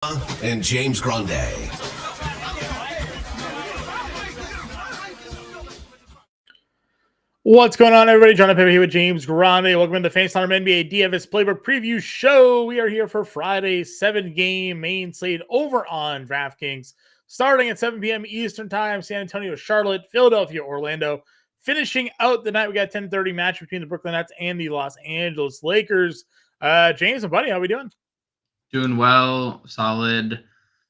and James Grande. What's going on, everybody? Jon Impemba here with James Grande. Welcome to the FaceTime NBA DFS Playbook Preview Show. We are here for Friday's 7-game main slate over on DraftKings, starting at 7 p.m. Eastern Time. San Antonio, Charlotte, Philadelphia, Orlando. Finishing out the night, we got a 10:30 match between the Brooklyn Nets and the Los Angeles Lakers. James and Buddy, how we doing? Doing well, solid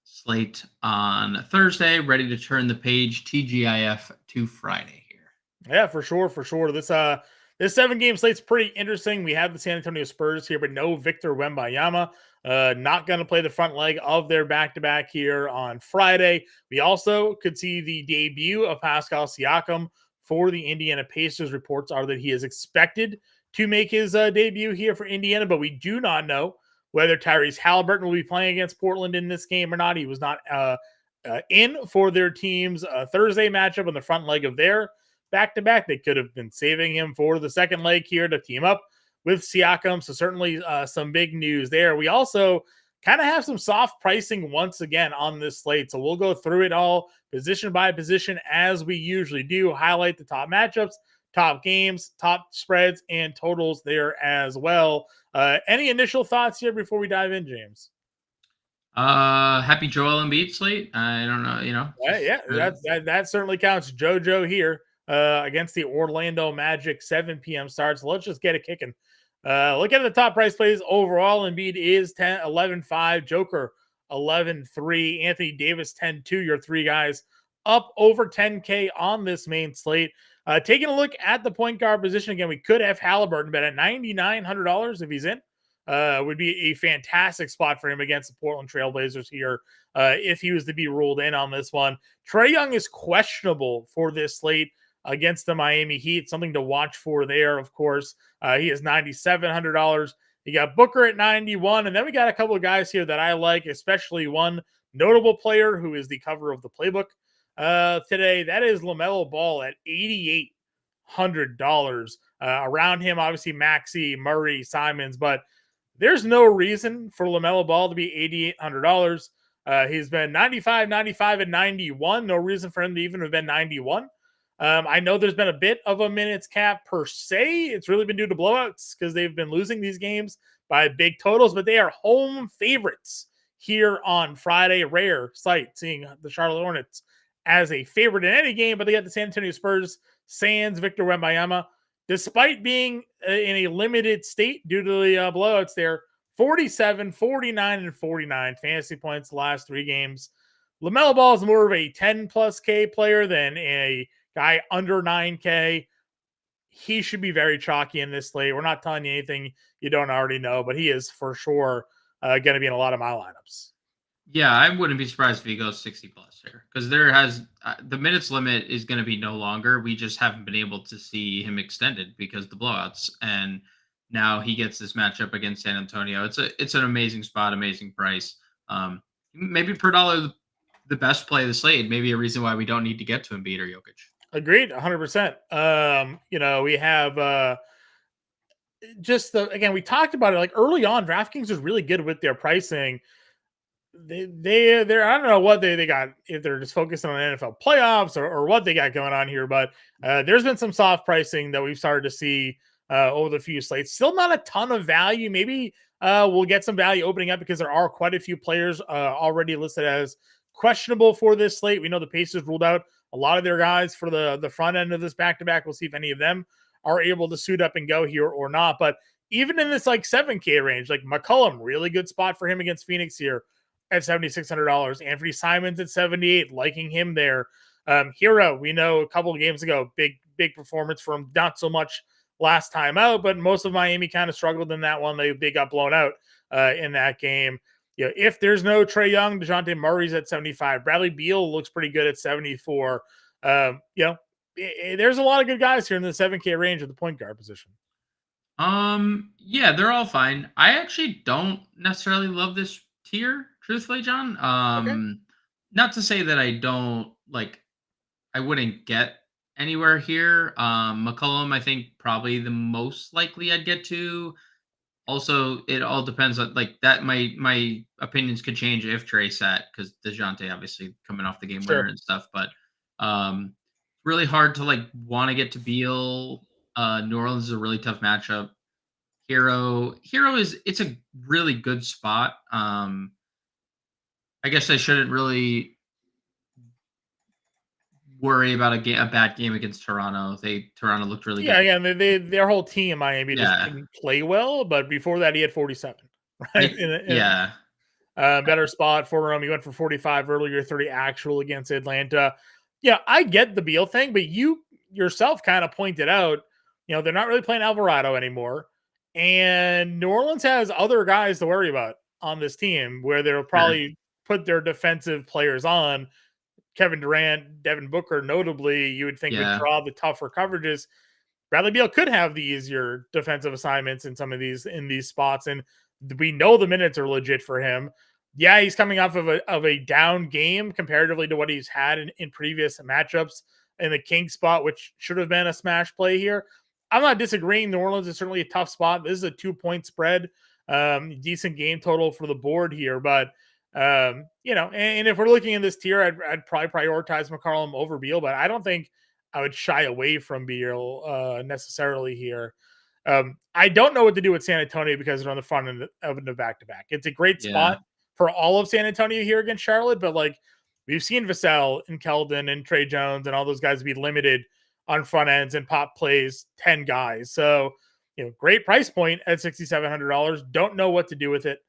slate on Thursday, ready to turn the page TGIF to Friday here. Yeah, for sure. This 7-game slate's pretty interesting. We have the San Antonio Spurs here, but no Victor Wembanyama. Not going to play the front leg of their back-to-back here on Friday. We also could see the debut of Pascal Siakam for the Indiana Pacers. Reports are that he is expected to make his debut here for Indiana, but we do not know whether Tyrese Halliburton will be playing against Portland in this game or not. He was not in for their team's Thursday matchup on the front leg of their back-to-back. They could have been saving him for the second leg here to team up with Siakam. So certainly some big news there. We also kind of have some soft pricing once again on this slate. So we'll go through it all position by position as we usually do, highlight the top matchups, top games, top spreads, and totals there as well. Any initial thoughts here before we dive in, James? Happy Joel Embiid slate. I don't know, that certainly counts. JoJo here against the Orlando Magic, 7 p.m. starts. Let's just get it kicking. Look at the top price plays overall. Embiid is 11.5, Joker 11.3, Anthony Davis 10.2. Your three guys up over 10K on this main slate. Taking a look at the point guard position again, we could have Halliburton, but at $9,900 if he's in, would be a fantastic spot for him against the Portland Trailblazers here if he was to be ruled in on this one. Trae Young is questionable for this slate against the Miami Heat. Something to watch for there, of course. He is $9,700. You got Booker at 91, and then we got a couple of guys here that I like, especially one notable player who is the cover of the playbook today. That is LaMelo Ball at $8,800. Around him, obviously, Maxey, Murray, Simons, but there's no reason for LaMelo Ball to be $8,800. He's been 95, 95, and 91. No reason for him to even have been 91. I know there's been a bit of a minutes cap per se. It's really been due to blowouts because they've been losing these games by big totals, but they are home favorites here on Friday. Rare sight seeing the Charlotte Hornets as a favorite in any game, but they got the San Antonio Spurs, sans Victor Wembanyama. Despite being in a limited state due to the blowouts there, 47, 49, and 49 fantasy points the last three games. LaMelo Ball is more of a 10-plus K player than a guy under 9K. He should be very chalky in this slate. We're not telling you anything you don't already know, but he is for sure going to be in a lot of my lineups. Yeah, I wouldn't be surprised if he goes 60 plus here because there has the minutes limit is going to be no longer. We just haven't been able to see him extended because of the blowouts, and now he gets this matchup against San Antonio. It's an amazing spot, amazing price. Maybe per dollar the best play of the slate. Maybe a reason why we don't need to get to Embiid or Jokic. Agreed, 100%. We have again, we talked about it like early on. DraftKings is really good with their pricing. They're I don't know what they got, if they're just focusing on NFL playoffs or what they got going on here, but there's been some soft pricing that we've started to see over the few slates. Still not a ton of value. Maybe we'll get some value opening up because there are quite a few players already listed as questionable for this slate. We know the Pacers ruled out a lot of their guys for the front end of this back-to-back. We'll see if any of them are able to suit up and go here or not. But even in this like 7K range, like McCollum, really good spot for him against Phoenix here at $7,600. Anthony Simons at 78, liking him there. Hero, we know a couple of games ago, big performance from him. Not so much last time out, but most of Miami kind of struggled in that one. They got blown out in that game. If there's no Trae Young, DeJounte Murray's at 75. Bradley Beal looks pretty good at 74. There's a lot of good guys here in the 7K range of the point guard position. Yeah, they're all fine. I actually don't necessarily love this tier, truthfully, John. Okay. Not to say that I wouldn't get anywhere here. McCollum, I think probably the most likely I'd get to. Also, it all depends on like that. My opinions could change if Trey sat because DeJounte obviously coming off the game winner Sure. and stuff. But really hard to like want to get to Beal. New Orleans is a really tough matchup. Hero is it's a really good spot. I guess I shouldn't really worry about a bad game against Toronto. Toronto looked really Yeah, good. again, their whole team, Miami, just Yeah, didn't play well. But before that, he had 47, right? yeah, Better spot for him. He went for 45 earlier, 30 actual against Atlanta. Yeah, I get the Beal thing, but you yourself kind of pointed out, they're not really playing Alvarado anymore. And New Orleans has other guys to worry about on this team where they'll sure. probably put their defensive players on. Kevin Durant, Devin Booker, notably, you would think would Yeah, draw the tougher coverages. Bradley Beal could have the easier defensive assignments in these spots, and we know the minutes are legit for him. Yeah, he's coming off of a down game comparatively to what he's had in previous matchups in the king spot, which should have been a smash play here. I'm not disagreeing. New Orleans is certainly a tough spot. This is a 2-point spread, decent game total for the board here, but and if we're looking in this tier, I'd probably prioritize McCollum over Beal, but I don't think I would shy away from Beal necessarily here. I don't know what to do with San Antonio because they're on the front end of the back-to-back. It's a great yeah. spot for all of San Antonio here against Charlotte, but like we've seen Vassell and Keldon and Trey Jones and all those guys be limited on front ends and pop plays 10 guys. So, great price point at $6,700. Don't know what to do with it.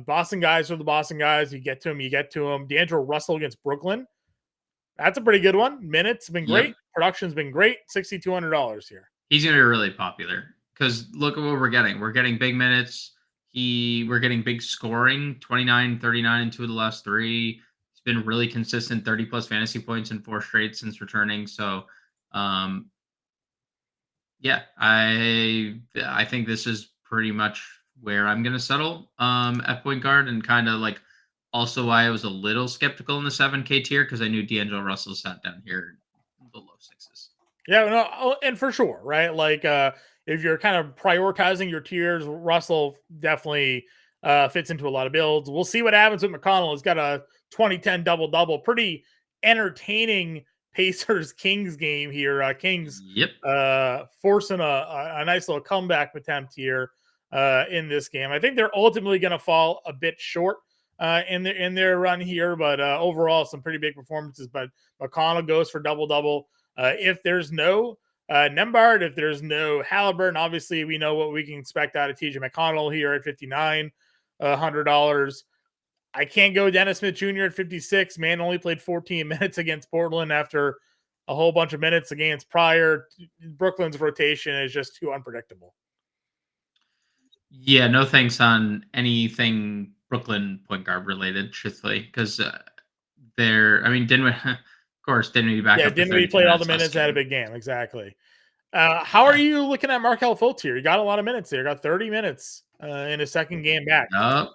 Boston guys are the Boston guys. You get to them. D'Angelo Russell against Brooklyn. That's a pretty good one. Minutes been great. Yep. Production's been great. $6,200 here. He's gonna be really popular because look at what we're getting. We're getting big minutes. We're getting big scoring, 29, 39 in 2 of the last 3. He's been really consistent, 30 plus fantasy points in 4 straight since returning. So um yeah, I think this is pretty much where I'm gonna settle at point guard and kind of like also why I was a little skeptical in the 7K tier because I knew D'Angelo Russell sat down here in the low sixes. Yeah, no, and for sure, right? Like, if you're kind of prioritizing your tiers, Russell definitely fits into a lot of builds. We'll see what happens with McConnell. He's got a 2010 double double, pretty entertaining Pacers Kings game here. Kings Yep. forcing a nice little comeback attempt here in this game. I think they're ultimately going to fall a bit short in their run here, but overall, some pretty big performances. But McConnell goes for double double. If there's no Nembhard, if there's no Halliburton, obviously we know what we can expect out of TJ McConnell here at $5,900. I can't go Dennis Smith Jr. at 56. Man only played 14 minutes against Portland after a whole bunch of minutes against prior. Brooklyn's rotation is just too unpredictable. Yeah, no thanks on anything Brooklyn point guard related, truthfully, because they're. I mean, Dinwiddie, of course, Dinwiddie back Yeah, up to Dinwiddie 32 played all the minutes last minutes, had a game. big game. Exactly. How are Yeah. you looking at Markelle Fultz here? He got a lot of minutes there. Got 30 minutes in his second game back. Yep.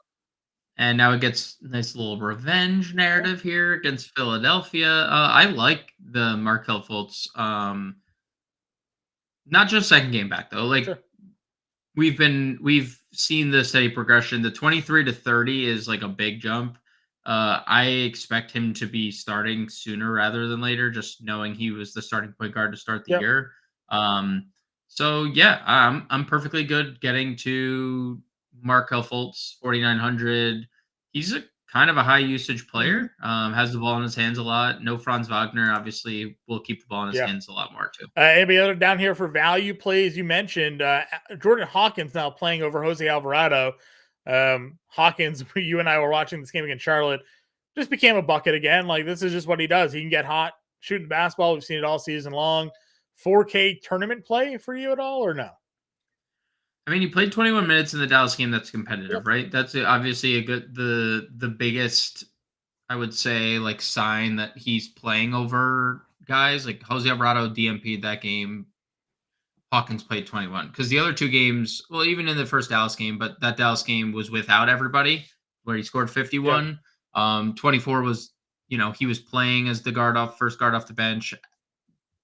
And now it gets nice little revenge narrative here against Philadelphia. I like the Markel Fultz. Not just second game back though. Like Sure. we've seen the steady progression. The 23 to 30 is like a big jump. I expect him to be starting sooner rather than later, just knowing he was the starting point guard to start the Yep. year. So yeah, I'm perfectly good getting to Markel Fultz 4,900. He's a kind of a high usage Mm-hmm. player. Has the ball in his hands a lot. No Franz Wagner, obviously, will keep the ball in his Yeah. hands a lot more too. Anybody other down here for value plays? You mentioned Jordan Hawkins now playing over Jose Alvarado. Hawkins, you and I were watching this game against Charlotte, just became a bucket again. Like this is just what he does. He can get hot shooting basketball. We've seen it all season long. 4K tournament play for you at all or no? I mean, he played 21 minutes in the Dallas game. That's Yep. competitive, right? That's obviously a good the biggest I would say like sign that he's playing over guys like Jose Alvarado DMP'd that game. Hawkins played 21 because the other 2 games, well, even in the first Dallas game, but that Dallas game was without everybody where he scored Yep. 51. 24 was, he was playing as the first guard off the bench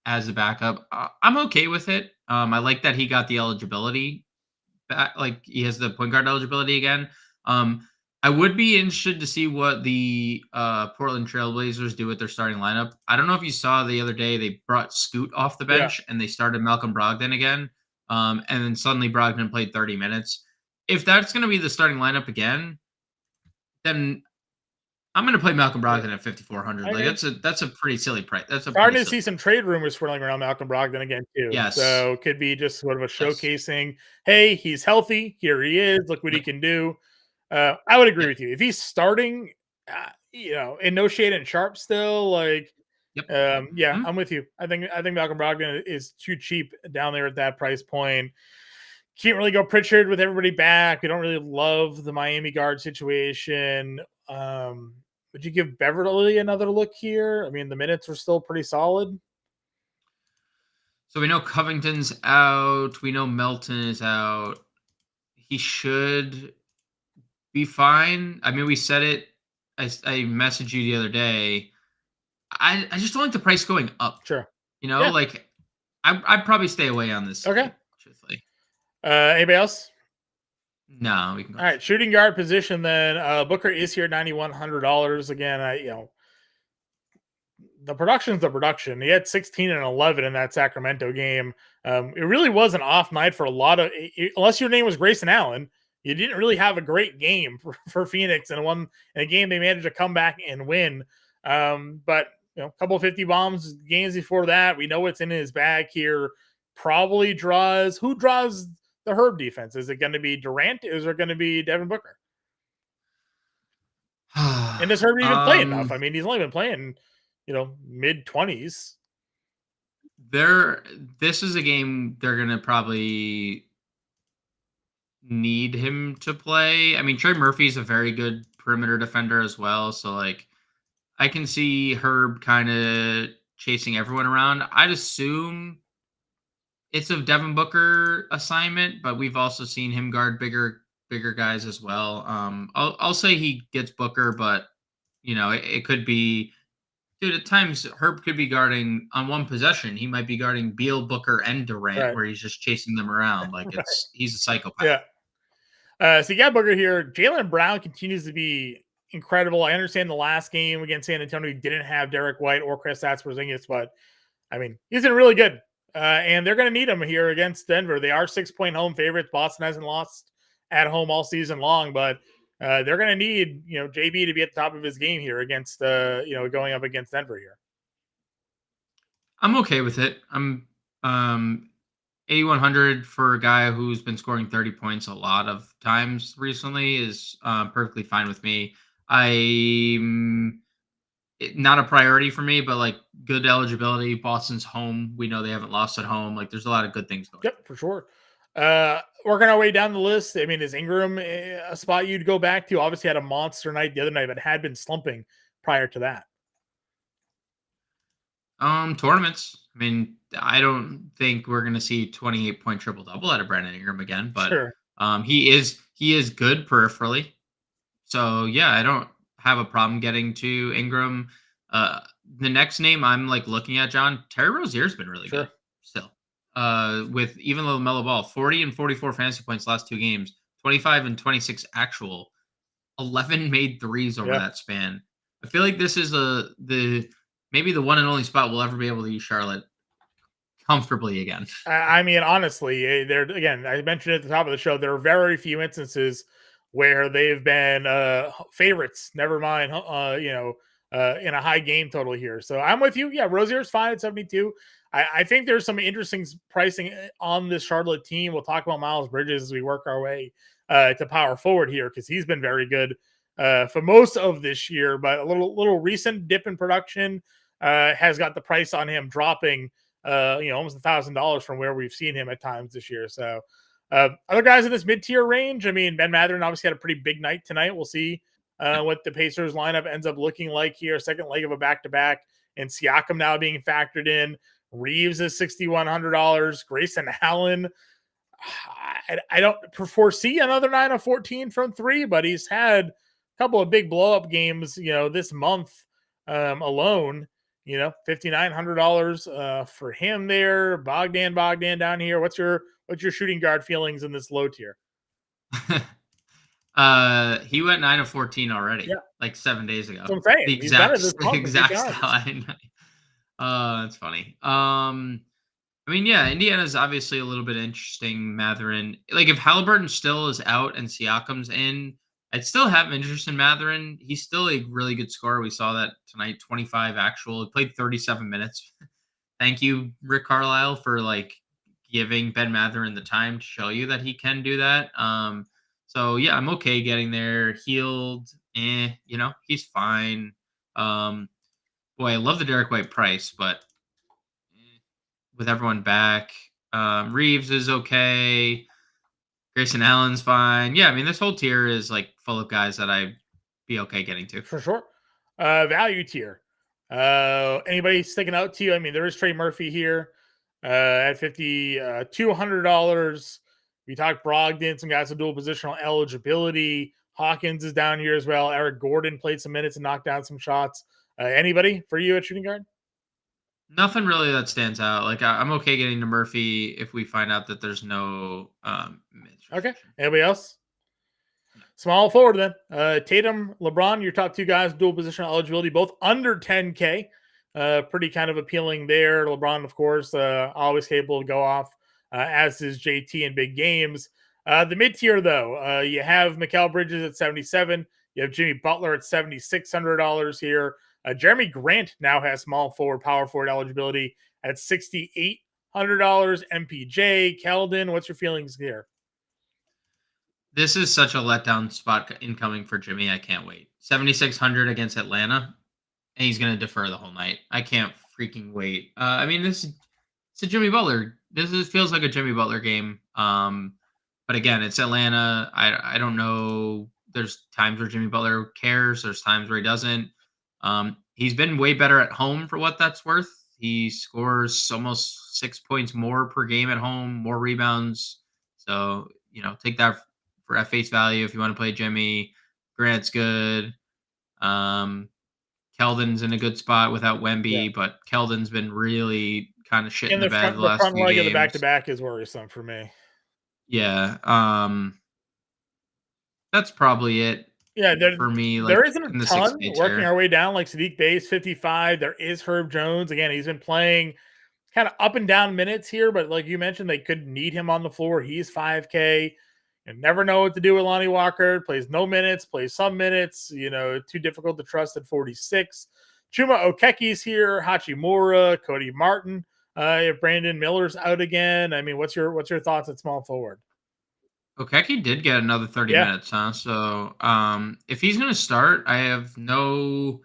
as a backup. I'm okay with it. I like that he got the eligibility back, like he has the point guard eligibility again. I would be interested to see what the Portland Trailblazers do with their starting lineup. I don't know if you saw the other day they brought Scoot off the Yeah. bench and they started Malcolm Brogdon again. And then suddenly Brogdon played 30 minutes. If that's going to be the starting lineup again, then I'm going to play Malcolm Brogdon at 5,400. I Like agree. that's a pretty silly price. That's a pretty Starting to silly see some price. trade rumors swirling around Malcolm Brogdon again too. Yes. So could be just sort of a Yes. showcasing, hey, he's healthy. Here he is. Look what he Yep. can do. I would agree Yep. with you. If he's starting, in no shade and sharp still, like, Yep. yeah, Mhm. I'm with you. I think Malcolm Brogdon is too cheap down there at that price point. Can't really go Pritchard with everybody back. We don't really love the Miami guard situation. Would you give Beverly another look here? I mean, the minutes are still pretty solid. So we know Covington's out. We know Melton is out. He should be fine. I mean, we said it. I messaged you the other day. I just don't like the price going up. Sure. You know, Yeah. like I'd probably stay away on this Okay. slate, truthfully. Anybody else? No, we can go All to right, sleep. shooting guard position. Then Booker is here, $9,100 again. The production's the production. He had 16 and 11 in that Sacramento game. It really was an off night for a lot of, unless your name was Grayson Allen, you didn't really have a great game for Phoenix in a game they managed to come back and win. But a couple of 50 bombs games before that, we know what's in his bag here. Probably who draws the Herb defense? Is it going to be Durant? Is it going to be Devin Booker? And does Herb even play enough? I mean, he's only been playing, mid 20s. They're This is a game they're gonna probably need him to play. I mean, Trey Murphy's a very good perimeter defender as well. So like I can see Herb kind of chasing everyone around. I'd assume it's a Devin Booker assignment, but we've also seen him guard bigger guys as well. I'll say he gets Booker, but it could be, dude, at times Herb could be guarding on one possession. He might be guarding Beal, Booker, and Durant, Right. where he's just chasing them around like Right. he's a psychopath. Yeah. So you got Booker here. Jaylen Brown continues to be incredible. I understand the last game against San Antonio didn't have Derek White or Kristaps Porzingis, but I mean, he's been really good. And they're going to need him here against Denver. They are 6-point home favorites. Boston hasn't lost at home all season long, but they're going to need, JB to be at the top of his game here against, going up against Denver here. I'm okay with it. I'm 8,100 for a guy who's been scoring 30 points a lot of times recently is perfectly fine with me. Not a priority for me, but like good eligibility. Boston's home. We know they haven't lost at home. Like there's a lot of good things going on. Yep, for sure. Working our way down the list. I mean, is Ingram a spot you'd go back to? Obviously, had a monster night the other night, but had been slumping prior to that. Tournaments. I mean, I don't think we're gonna see 28-point triple double out of Brandon Ingram again, but Sure. he is good peripherally. So yeah, I don't have a problem getting to Ingram. The next name I'm like looking at, John, Terry Rozier's been really Sure. good still. With even LaMelo Ball, 40 and 44 fantasy points last two games, 25 and 26 actual, 11 made threes over Yeah. that span. I feel like this is maybe the one and only spot we'll ever be able to use Charlotte comfortably again. I mean, honestly, there again. I mentioned at the top of the show, there are very few instances where they've been favorites. Never mind, in a high game total here. So I'm with you. Yeah, Rozier's fine at 72. I think there's some interesting pricing on this Charlotte team. We'll talk about Miles Bridges as we work our way to power forward here because he's been very good for most of this year, but a little recent dip in production has got the price on him dropping. Almost $1,000 from where we've seen him at times this year. So other guys in this mid-tier range, I mean, Ben Mathurin obviously had a pretty big night tonight. We'll see what the Pacers lineup ends up looking like here. Second leg of a back-to-back, and Siakam now being factored in. Reeves is $6,100. Grayson Allen, I don't foresee another 9 of 14 from three, but he's had a couple of big blow-up games, this month alone. $5,900 for him there. Bogdan down here. What's your shooting guard feelings in this low tier? He went 9 of 14 already, Yeah, like 7 days ago. that's what I'm saying. The He's done it exact this month a few exact times. line. That's funny. I mean, yeah, Indiana's obviously a little bit interesting. Matherin, like if Halliburton still is out and Siakam's in, I'd still have interest in Matherin. He's still a really good scorer. We saw that tonight, 25 actual. He played 37 minutes. Thank you, Rick Carlisle, for like giving Ben Matherin the time to show you that he can do that. So yeah, I'm okay getting there. Healed, he's fine. Um, boy, I love the Derek White price, but with everyone back, Reeves is okay. Grayson Allen's fine. Yeah, I mean this whole tier is like full of guys that I'd be okay getting to. For sure. Value tier. Anybody sticking out to you? I mean, there is Trey Murphy here at $200. We talked Brogdon, some guys with dual positional eligibility. Hawkins is down here as well. Eric Gordon played some minutes and knocked down some shots. Anybody for you at shooting guard? Nothing really that stands out. Like I'm okay getting to Murphy if we find out that there's no minutes Okay. restriction. Anybody else? No. Small forward then. Tatum, LeBron, your top two guys, dual positional eligibility, both under 10K. Pretty kind of appealing there. LeBron, of course, always capable to go off, as is JT in big games. The mid tier, though, you have Mikal Bridges at 77. You have Jimmy Butler at $7,600 here. Jeremy Grant now has small forward, power forward eligibility at $6,800. MPJ, Keldon, what's your feelings here? This is such a letdown spot incoming for Jimmy. I can't wait. 7,600 against Atlanta, and he's going to defer the whole night. I can't freaking wait. I mean, it's a Jimmy Butler. Feels like a Jimmy Butler game. But again, it's Atlanta. I don't know. There's times where Jimmy Butler cares. There's times where he doesn't. He's been way better at home for what that's worth. He scores almost 6 points more per game at home, more rebounds. So, take that for at face value if you want to play Jimmy. Grant's good. Keldon's in a good spot without Wemby, but Keldon's been really kind of shit in the bed the last front few leg of the games. back-to-back is worrisome for me. Yeah. That's probably it. Yeah, for me. Like there isn't in a the ton 6K working tier. our way down. Like Sadiq Bey's 55. There is Herb Jones. Again, he's been playing kind of up and down minutes here, but like you mentioned, they could need him on the floor. He's 5K. And never know what to do with Lonnie Walker. Plays no minutes, plays some minutes. Too difficult to trust at 46. Chuma Okeke's here. Hachimura, Cody Martin. If Brandon Miller's out again, I mean, what's your thoughts at small forward? Okeke did get another 30 Yeah. minutes, huh? So if he's gonna start, there's no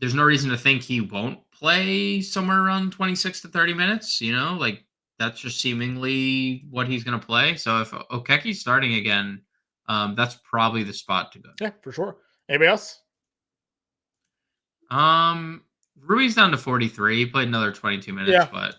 reason to think he won't play somewhere around 26 to 30 minutes, like that's just seemingly what he's gonna play. So if Okeke's starting again, that's probably the spot to go. Yeah, for sure. Anybody else? Rui's down to 43. He played another 22 minutes, but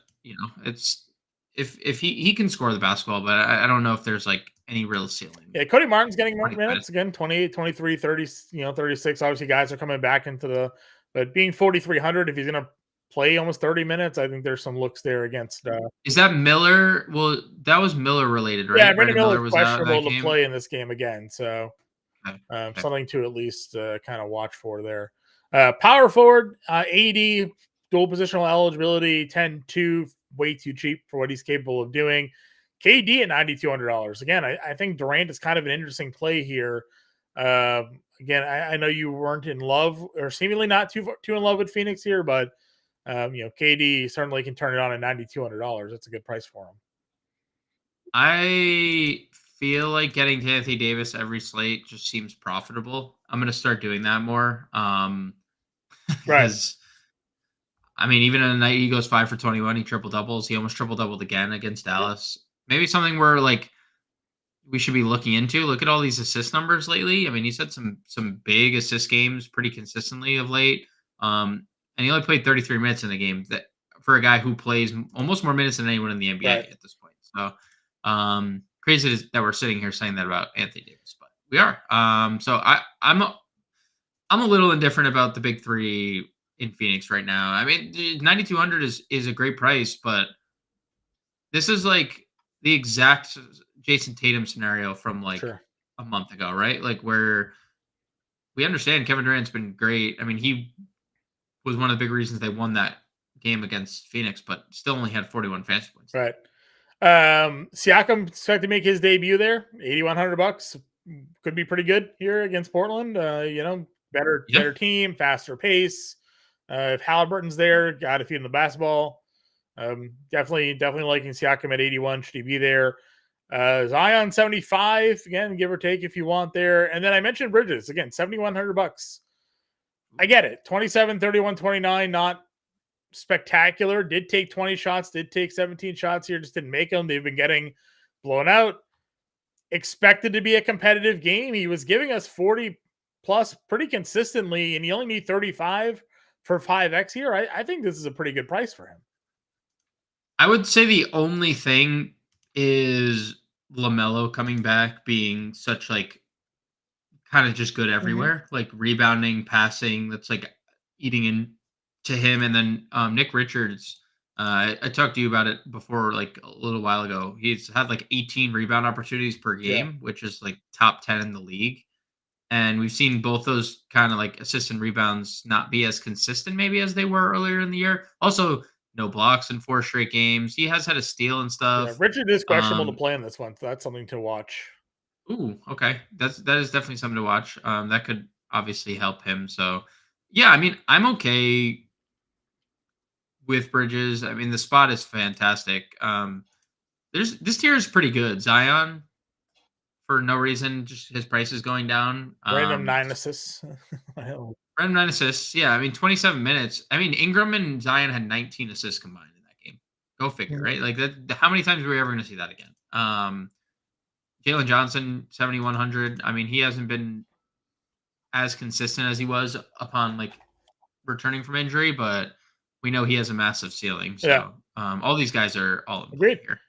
it's if he can score the basketball, but I don't know if there's like any real ceiling. Yeah, Cody Martin's getting more minutes again, 28, 23, 30, 36. Obviously, guys are coming back into but being 4,300, if he's going to play almost 30 minutes, I think there's some looks there against. Is that Miller? Well, that was Miller related, right? Yeah, Brandon Miller was questionable that to play in this game again. So Okay. something to at least kind of watch for there. Power forward, 80, dual positional eligibility, 10-2, way too cheap for what he's capable of doing. KD at $9,200. Again, I think Durant is kind of an interesting play here. Again, I know you weren't in love or seemingly not too in love with Phoenix here, but KD certainly can turn it on at $9,200. That's a good price for him. I feel like getting to Anthony Davis every slate just seems profitable. I'm going to start doing that more. Because I mean, even in a night he goes 5 for 21, he triple doubles. He almost triple doubled again against Dallas. Maybe something where like we should be looking into. Look at all these assist numbers lately. I mean, he's had some big assist games pretty consistently of late. And he only played 33 minutes in the game. That for a guy who plays almost more minutes than anyone in the NBA at this point. So crazy that we're sitting here saying that about Anthony Davis, but we are. So I'm a little indifferent about the big three. in Phoenix right now. I mean, 9,200 is a great price, but this is like the exact Jason Tatum scenario from like Sure. a month ago, right? Like where we understand Kevin Durant's been great. I mean, he was one of the big reasons they won that game against Phoenix, but still only had 41 fantasy points. Right. Siakam expect to make his debut there. $8,100 could be pretty good here against Portland. Yeah. Better team, faster pace. If Halliburton's there, got to feed him the basketball. Definitely liking Siakam at 81. Should he be there? Zion 75 again, give or take if you want there. And then I mentioned Bridges again, $7,100. I get it. 27, 31, 29, not spectacular. Did take 20 shots, did take 17 shots here, just didn't make them. They've been getting blown out. Expected to be a competitive game. He was giving us 40 plus pretty consistently, and you only need 35 for 5x here. I think this is a pretty good price for him. I would say the only thing is LaMelo coming back being such like kind of just good everywhere, like rebounding, passing. That's like eating into him. And then Nick Richards, I talked to you about it before, like a little while ago. He's had like 18 rebound opportunities per game, which is like top 10 in the league. And we've seen both those kind of like assists and rebounds not be as consistent maybe as they were earlier in the year. Also, no blocks in 4 straight games. He has had a steal and Yeah, stuff. Richard is questionable to play in this one, so that's something to watch. Ooh, okay. That is definitely something to watch. That could obviously help him. So, yeah, I mean, I'm okay with Bridges. I mean, the spot is fantastic. There's this tier is pretty good. Zion, for no reason, just his price is going down. Random 9 assists. Random 9 assists. Yeah, I mean, 27 minutes. I mean, Ingram and Zion had 19 assists combined in that game. Go figure, right? Like that. How many times are we ever going to see that again? Jalen Johnson, 7,100. I mean, he hasn't been as consistent as he was upon like returning from injury, but we know he has a massive ceiling. So Yeah. all these guys are all in Agreed. here.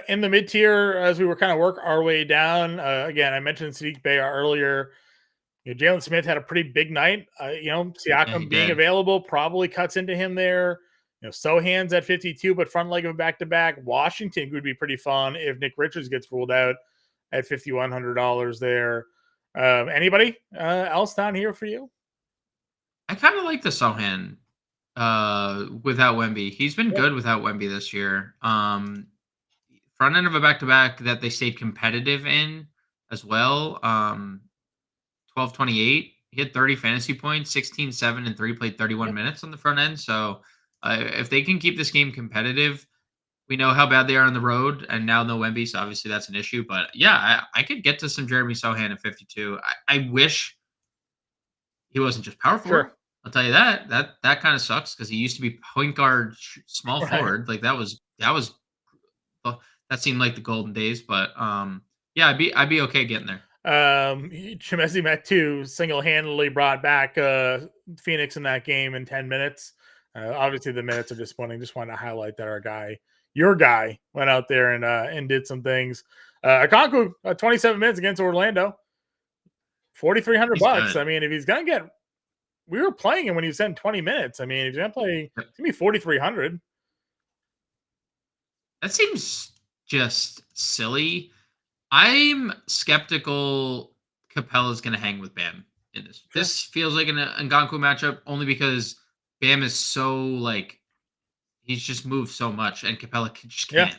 In the mid tier, as we were kind of work our way down, again, I mentioned Sadiq Bey earlier. Jalen Smith had a pretty big night. Siakam being available probably cuts into him there. Sohan's at 52, but front leg of a back-to-back. Washington would be pretty fun if Nick Richards gets ruled out at $5,100 there. Anybody else down here for you? I kind of like the Sohan without Wemby. He's been good without Wemby this year. Front end of a back-to-back that they stayed competitive in as well. 12-28. He had 30 fantasy points, 16, 7, and 3, played 31 minutes on the front end. So if they can keep this game competitive, we know how bad they are on the road, and now no Wemby, so obviously that's an issue. But yeah, I could get to some Jeremy Sohan at 52. I wish he wasn't just power forward. Sure. I'll tell you that kind of sucks because he used to be point guard, small forward. Like that seemed like the golden days. But yeah, I'd be okay getting there. Chimezi Metu single-handedly brought back Phoenix in that game in 10 minutes. Obviously the minutes are disappointing. Just wanted to highlight that your guy went out there and did some things. Okonkwo, 27 minutes against Orlando, $4,300. I mean, if he's gonna get, we were playing him when he was in 20 minutes. I mean, if he's gonna play, it's gonna be 4,300. That seems just silly. I'm skeptical Capella's going to hang with Bam in this. Sure. This feels like an Ngankou matchup only because Bam is so like he's just moved so much, and Capella just can't.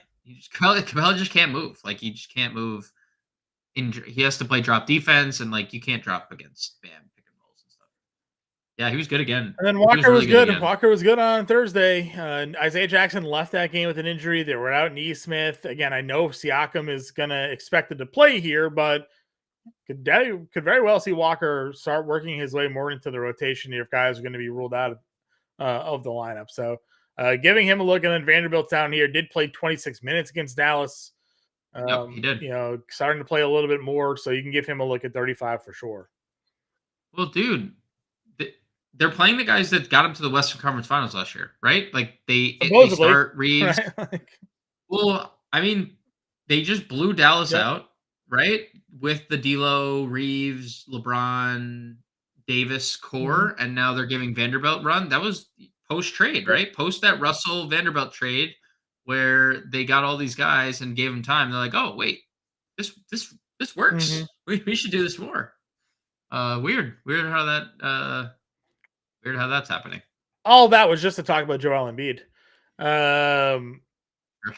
Capella just can't move. Like he just can't move. He has to play drop defense, and like you can't drop against Bam pick and rolls and stuff. Yeah, he was good again. And then Walker was good. Walker was good on Thursday. Isaiah Jackson left that game with an injury. They were out Neesmith. Again, I know Siakam is going to expected to play here, but could very well see Walker start working his way more into the rotation if guys are going to be ruled out of the lineup. So giving him a look. And then Vanderbilt down here did play 26 minutes against Dallas. He did. Starting to play a little bit more. So you can give him a look at 35 for sure. Well, dude, they're playing the guys that got them to the Western Conference Finals last year, right? Like they start Reeves. Right? Well, I mean, they just blew Dallas out, right? With the D'Lo, Reeves, LeBron, Davis core, and now they're giving Vanderbilt run. That was post trade, right? Post that Russell Vanderbilt trade, where they got all these guys and gave them time. They're like, oh wait, this works. We should do this more. Weird how that's happening. All that was just to talk about Joel Embiid.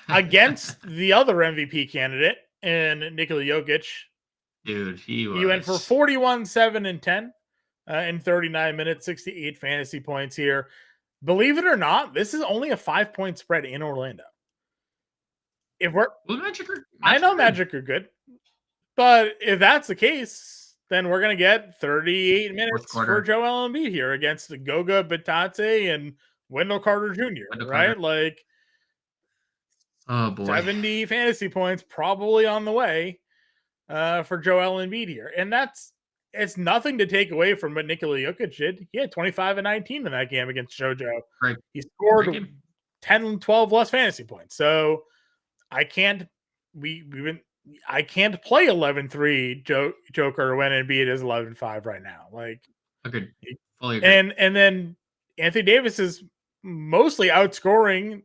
Against the other MVP candidate and Nikola Jokic. Dude, he went for 41, 7, and 10 in 39 minutes, 68 fantasy points here. Believe it or not, this is only a 5-point spread in Orlando. I know Magic are good, but if that's the case, then we're going to get 38 minutes for Joel Embiid here against the Goga Bitadze and Wendell Carter Jr., right? Like, oh boy, 70 fantasy points probably on the way for Joel Embiid here. And it's nothing to take away from what Nikola Jokic did. He had 25 and 19 in that game against JoJo. Right. He scored 10, 12 less fantasy points. So I can't I can't play 11-3 Joker when Embiid is 11-5 right now. Like, okay, fully agree. And then Anthony Davis is mostly outscoring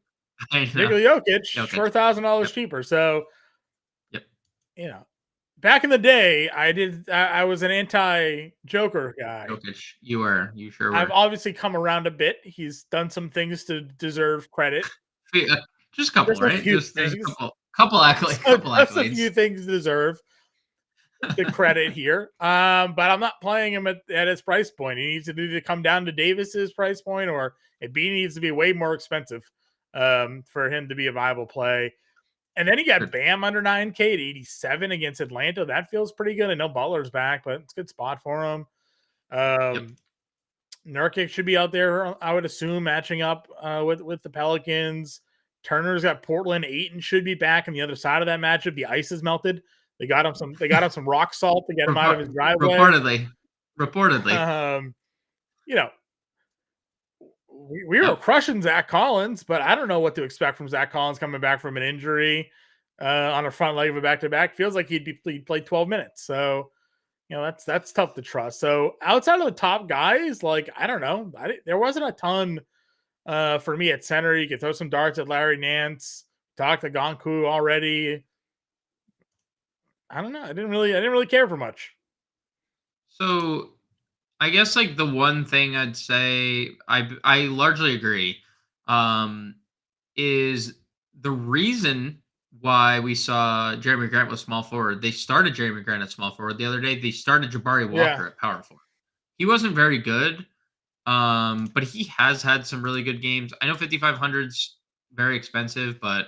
Nikola Jokic for $1,000 cheaper. So, you know, back in the day, I was an anti-Joker guy. Jokic, you sure were. I've obviously come around a bit. He's done some things to deserve credit. Just a couple, right? Just a couple accolades. Just a few things deserve the credit here. But I'm not playing him at his price point. He needs to either come down to Davis's price point, or Embiid needs to be way more expensive for him to be a viable play. And then he got Bam under 9K at 87 against Atlanta. That feels pretty good. I know Butler's back, but it's a good spot for him. Nurkic should be out there, I would assume, matching up with the Pelicans. Turner's got Portland. Ayton should be back on the other side of that matchup. The ice is melted. They got him some rock salt to get him out of his driveway. Reportedly. You know, we were crushing Zach Collins, but I don't know what to expect from Zach Collins coming back from an injury on a front leg of a back-to-back. Feels like he'd play 12 minutes. So, you know, that's tough to trust. So outside of the top guys, like, I don't know. There wasn't a ton for me at center. You could throw some darts at Larry Nance. Talk to Gonku already. I don't know. I didn't really care for much. So I guess like the one thing I'd say I largely agree is the reason why we saw Jeremy Grant was small forward. They started Jeremy Grant at small forward the other day. They started Jabari Walker at power forward. He wasn't very good, but he has had some really good games. I know 5,500's very expensive, but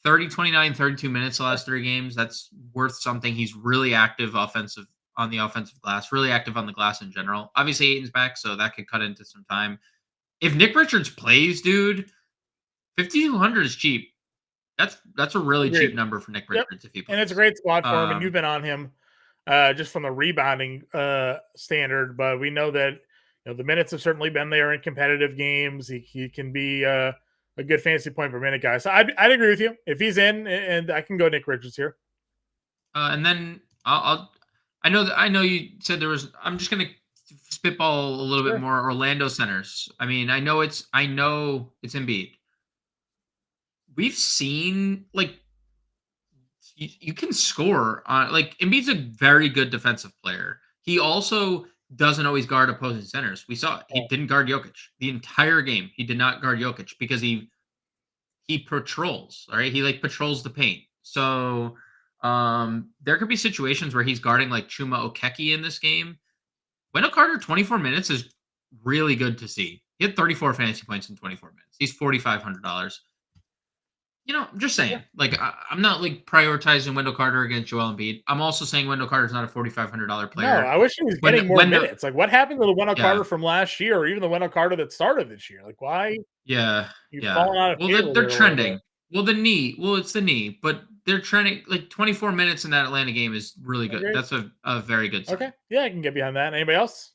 30, 29, 32 minutes the last 3 games, that's worth something. He's really active on the offensive glass, really active on the glass in general. Obviously, Ayton's back, so that could cut into some time. If Nick Richards plays, dude, 5,200 is cheap. That's a really cheap number for Nick Richards if he plays. And it's a great spot for him, and you've been on him just from the rebounding standard, but we know that the minutes have certainly been there in competitive games. He can be a good fantasy point per minute guy. So I'd agree with you. If he's in, and I can go Nick Richards here. And then I know you said there was. I'm just gonna spitball a little bit more Orlando centers. I mean, I know it's Embiid. We've seen like you can score on like Embiid's a very good defensive player. He also doesn't always guard opposing centers. We saw he didn't guard Jokic the entire game. He did not guard Jokic because he patrols. All right, he like patrols the paint. So there could be situations where he's guarding like Chuma Okeke in this game. Wendell Carter, 24 minutes is really good to see. He had 34 fantasy points in 24 minutes. He's $4,500. I'm just saying. Like, I'm not like prioritizing Wendell Carter against Joel Embiid. I'm also saying Wendell Carter's not a $4,500 player. No, I wish he was getting more minutes. Like, what happened to the Wendell Carter from last year, or even the Wendell Carter that started this year? Like, why? Falling out of well, they're trending. Well, it's the knee, but they're trending. Like 24 minutes in that Atlanta game is really good. That's a very good sign. Okay, yeah, I can get behind that. Anybody else?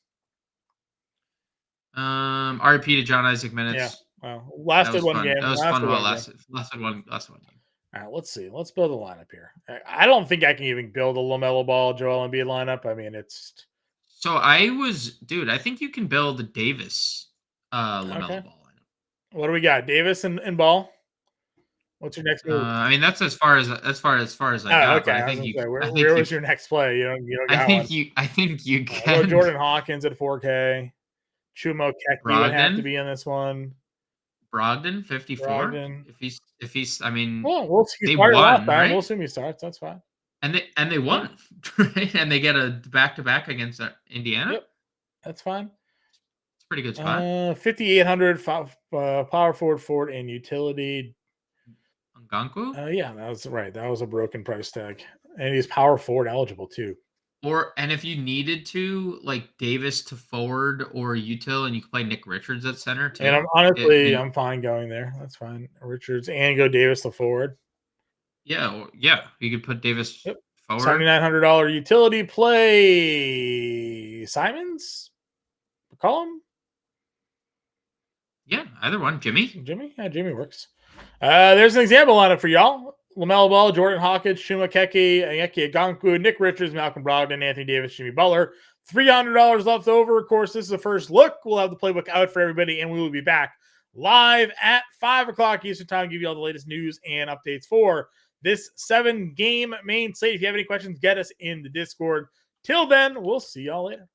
RIP to John Isaac minutes. Yeah. Well, lasted one game. That was fun while lasted one game. All right, let's see. Let's build a lineup here. I don't think I can even build a LaMelo Ball, Joel Embiid lineup. I mean, it's So dude, I think you can build a Davis LaMelo Okay. Ball lineup. What do we got? Davis and Ball. What's your next move? I mean, that's as far as I Oh, got, okay. but I was gonna say, I where think you was your next play? You don't got one. I think you I'll go can. Jordan Hawkins at 4K. Chumo Keki would have to Brogdon, be in this one. 54. Brogdon. If he's, I mean, Well, we'll see. He they started last won, time. We'll right? assume he starts. That's fine. And they Yeah. won, right? And they get a back to back against Indiana. Yep. That's fine. It's a pretty good spot. 5,800 power forward, and utility. Ngankou? Yeah, that was right. That was a broken price tag. And he's power forward eligible too. And if you needed to, like Davis to forward or util, and you could play Nick Richards at center too. And I'm fine going there. That's fine. Richards and go Davis to forward. Yeah, you could put Davis forward. $7,900 utility play. Simons? McCollum? Yeah, either one. Jimmy? Yeah, Jimmy works. There's an example lineup for y'all. LaMelo Ball, Jordan Hawkins, Chuma Keki, Onyeka Okongwu, Nick Richards, Malcolm Brogdon, Anthony Davis, Jimmy Butler. $300 left over. Of course, this is the first look. We'll have the playbook out for everybody, and we will be back live at 5 o'clock Eastern Time to give you all the latest news and updates for this 7-game main slate. If you have any questions, get us in the Discord. Till then, we'll see y'all later.